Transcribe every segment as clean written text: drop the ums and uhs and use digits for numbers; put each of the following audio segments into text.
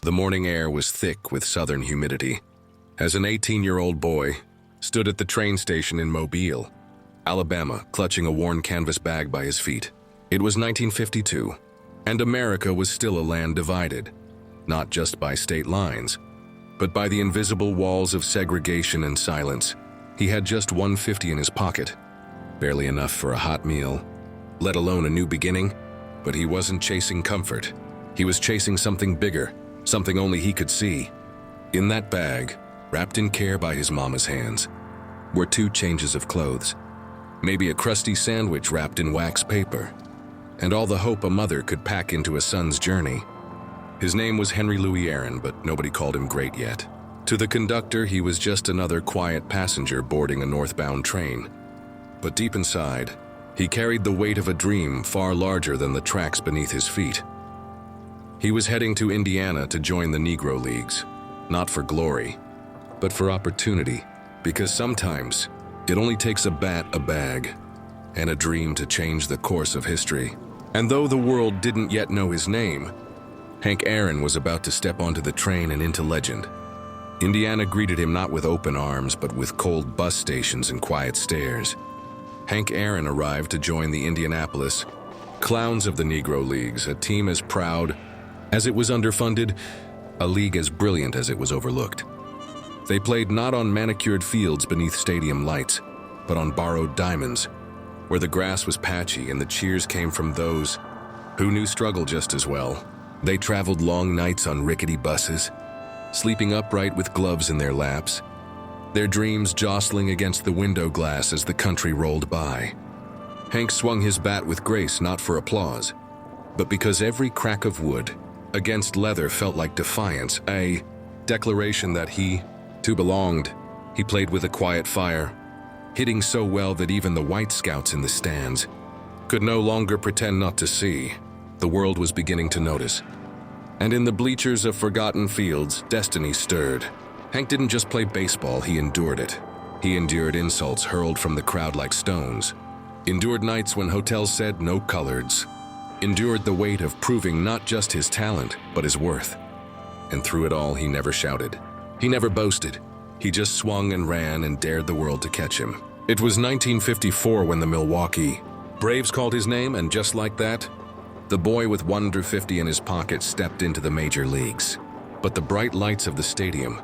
The morning air was thick with southern humidity. As an 18-year-old boy stood at the train station in Mobile, Alabama, clutching a worn canvas bag by his feet. It was 1952, and America was still a land divided, not just by state lines, but by the invisible walls of segregation and silence. He had just $1.50 in his pocket, barely enough for a hot meal, let alone a new beginning, but he wasn't chasing comfort. He was chasing something bigger, something only he could see. In that bag, wrapped in care by his mama's hands, were 2 changes of clothes, maybe a crusty sandwich wrapped in wax paper, and all the hope a mother could pack into a son's journey. His name was Henry Louis Aaron, but nobody called him great yet. To the conductor, he was just another quiet passenger boarding a northbound train. But deep inside, he carried the weight of a dream far larger than the tracks beneath his feet. He was heading to Indiana to join the Negro Leagues, not for glory, but for opportunity, because sometimes it only takes a bat, a bag, and a dream to change the course of history. And though the world didn't yet know his name, Hank Aaron was about to step onto the train and into legend. Indiana greeted him not with open arms, but with cold bus stations and quiet stares. Hank Aaron arrived to join the Indianapolis Clowns of the Negro Leagues, a team as proud as it was underfunded, a league as brilliant as it was overlooked. They played not on manicured fields beneath stadium lights, but on borrowed diamonds, where the grass was patchy and the cheers came from those who knew struggle just as well. They traveled long nights on rickety buses, sleeping upright with gloves in their laps, their dreams jostling against the window glass as the country rolled by. Hank swung his bat with grace, not for applause, but because every crack of wood against leather felt like defiance, a declaration that he, too, belonged. He played with a quiet fire, hitting so well that even the White Scouts in the stands could no longer pretend not to see. The world was beginning to notice. And in the bleachers of forgotten fields, destiny stirred. Hank didn't just play baseball, he endured it. He endured insults hurled from the crowd like stones, endured nights when hotels said no coloreds, endured the weight of proving not just his talent, but his worth. And through it all, he never shouted. He never boasted. He just swung and ran and dared the world to catch him. It was 1954 when the Milwaukee Braves called his name, and just like that, the boy with $150 in his pocket stepped into the major leagues. But the bright lights of the stadium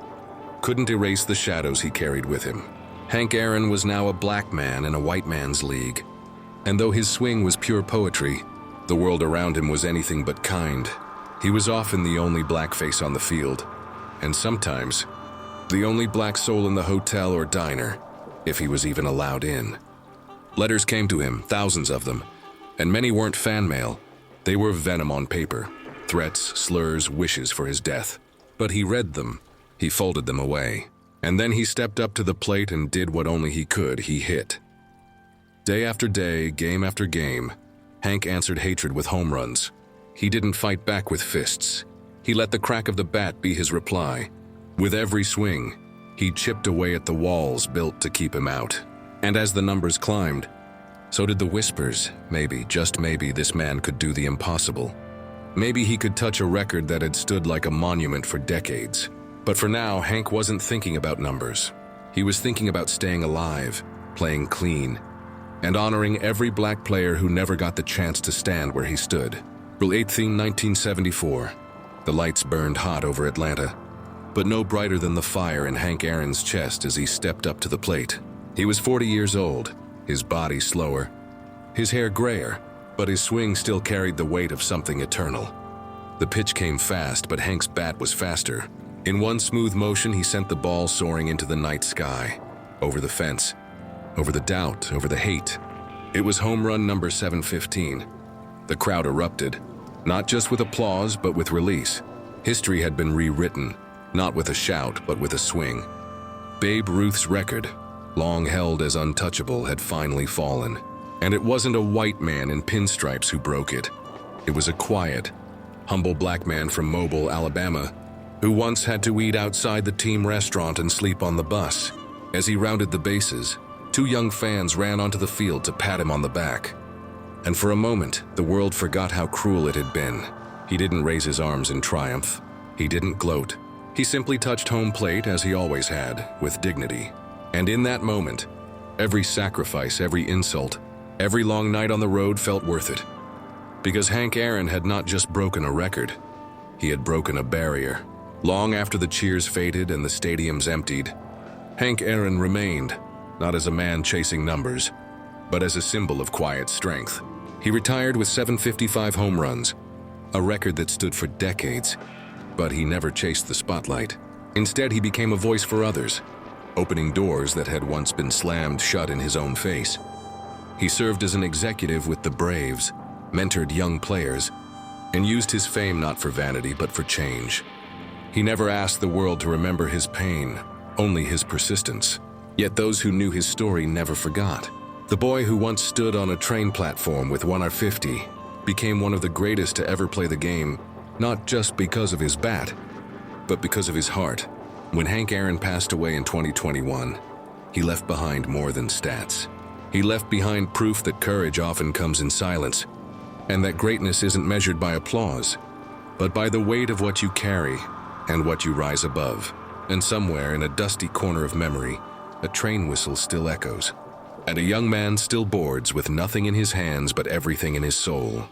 couldn't erase the shadows he carried with him. Hank Aaron was now a black man in a white man's league. And though his swing was pure poetry, the world around him was anything but kind. He was often the only black face on the field, and sometimes the only black soul in the hotel or diner, if he was even allowed in. Letters came to him, thousands of them, and many weren't fan mail. They were venom on paper, threats, slurs, wishes for his death. But he read them, he folded them away, and then he stepped up to the plate and did what only he could. He hit. Day after day, game after game, Hank answered hatred with home runs. He didn't fight back with fists. He let the crack of the bat be his reply. With every swing, he chipped away at the walls built to keep him out. And as the numbers climbed, so did the whispers. Maybe, just maybe, this man could do the impossible. Maybe he could touch a record that had stood like a monument for decades. But for now, Hank wasn't thinking about numbers. He was thinking about staying alive, playing clean, and honoring every black player who never got the chance to stand where he stood. April 18, 1974. The lights burned hot over Atlanta, but no brighter than the fire in Hank Aaron's chest as he stepped up to the plate. He was 40 years old, his body slower, his hair grayer, but his swing still carried the weight of something eternal. The pitch came fast, but Hank's bat was faster. In one smooth motion, he sent the ball soaring into the night sky, over the fence, over the doubt, over the hate. It was home run number 715. The crowd erupted, not just with applause, but with release. History had been rewritten, not with a shout, but with a swing. Babe Ruth's record, long held as untouchable, had finally fallen. And it wasn't a white man in pinstripes who broke it. It was a quiet, humble black man from Mobile, Alabama, who once had to eat outside the team restaurant and sleep on the bus. As he rounded the bases, 2 young fans ran onto the field to pat him on the back. And for a moment, the world forgot how cruel it had been. He didn't raise his arms in triumph. He didn't gloat. He simply touched home plate as he always had, with dignity. And in that moment, every sacrifice, every insult, every long night on the road felt worth it. Because Hank Aaron had not just broken a record, he had broken a barrier. Long after the cheers faded and the stadiums emptied, Hank Aaron remained, not as a man chasing numbers, but as a symbol of quiet strength. He retired with 755 home runs, a record that stood for decades, but he never chased the spotlight. Instead, he became a voice for others, opening doors that had once been slammed shut in his own face. He served as an executive with the Braves, mentored young players, and used his fame not for vanity but for change. He never asked the world to remember his pain, only his persistence. Yet those who knew his story never forgot. The boy who once stood on a train platform with 150 became one of the greatest to ever play the game, not just because of his bat, but because of his heart. When Hank Aaron passed away in 2021, he left behind more than stats. He left behind proof that courage often comes in silence, and that greatness isn't measured by applause, but by the weight of what you carry and what you rise above. And somewhere in a dusty corner of memory, a train whistle still echoes, and a young man still boards with nothing in his hands but everything in his soul.